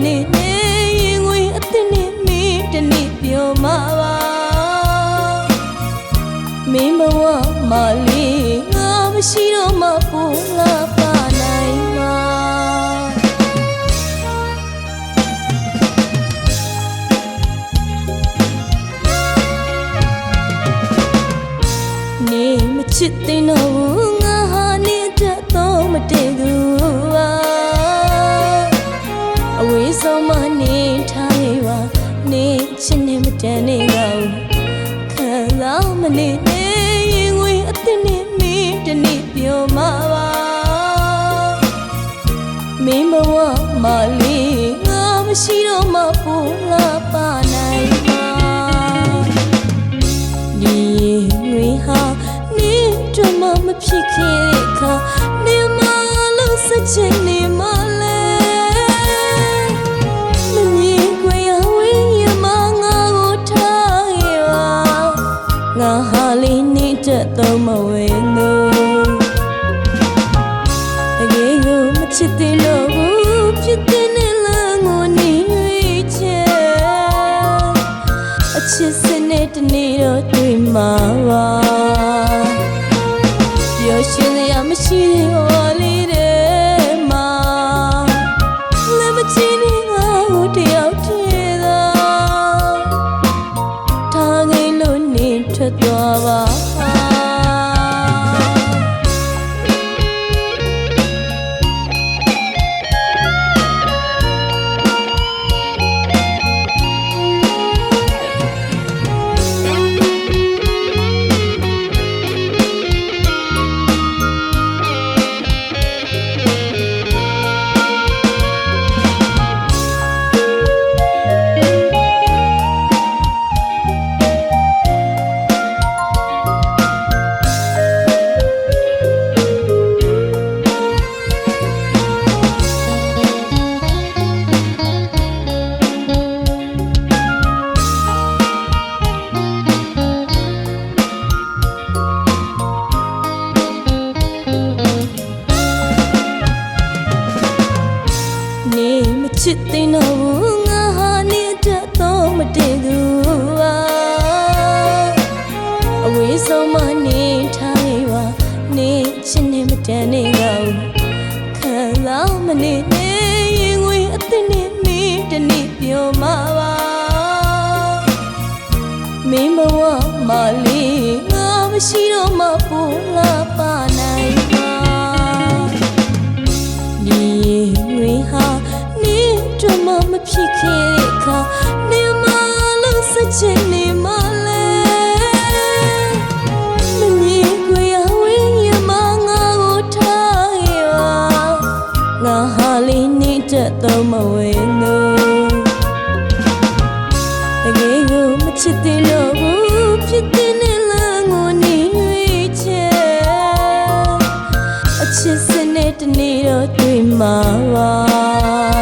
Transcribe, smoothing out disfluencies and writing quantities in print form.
နေနဲ့ရင်ငွေအသစ်နဲ့မင်းတနေ့ပြောမှာပါမင်းဘဝမှာလေးငါမရှိတော့မှပို့လာပါနိုင်မှာနေမချစ်တဲ့တော့ငါဟာနေတတ်တော့မတည့်ဘူးပါအဝေးဆုံးမနေထားရပါနေချစ်နေမတန်နေတော့ခံစားမနေနဲ့ရင်ငွေအသစ်နဲ့မင်းတနေ့ပြောမှာပါမင်းဘဝမှာလေးငါမရှိတော့မှပို့လာပါနိုင်မှာဒီငွေဟာနေတော့မှမဖြစ်ခဲ့တဲ့အခါနေမလို့စချင်နေမလဲမမြင်ခွင့်ရဝေးရမငါကိုထားရပါငါဟာလေးနေတတ်တော့မဝဲလို့တကယ်ကိုမချစ်သေးလို့ဖြစ်တဲ့နဲ့လားငိုနေချက်အချစ်စနဲ့တနေ့တော့တွေ့မှာပါပျော်ရွှင်စရာမရှိသေးဟောလေးတဲ့မှာလည်းမကြည့်နေငါကိုတယောက်တည်းသာထားငိမ့်လို့နေထွက်သွားပါချစ်တဲ့တော့ငါဟာနေတတ်တော့မတည့်ဘူးပါအဝေးဆုံးမနေထားရပါနေချစ်နေမတန်နေတော့ခံစားမနေနဲ့ရင်ငွေအသစ်နဲ့မင်းတနေ့ပြောမှာပါမင်းဘဝမှာလေးငါမရှိတော့မှပို့လာပါနိုင်ပါဒီငွေဟာတော့မှမဖြစ်ခဲ့တဲ့အခါနေမလို့စချင်နေမလဲမမြင်ခွင့်ရဝေးရမငါကိုထားရပါငါဟာလေးနေတတ်တော့မဝဲလို့တကယ်ကိုမချစ်သေးလို့ဖြစ်တဲ့နဲ့လားငိုနေချက်အချစ်စနဲ့တနေ့တော့တွေ့မှာပါ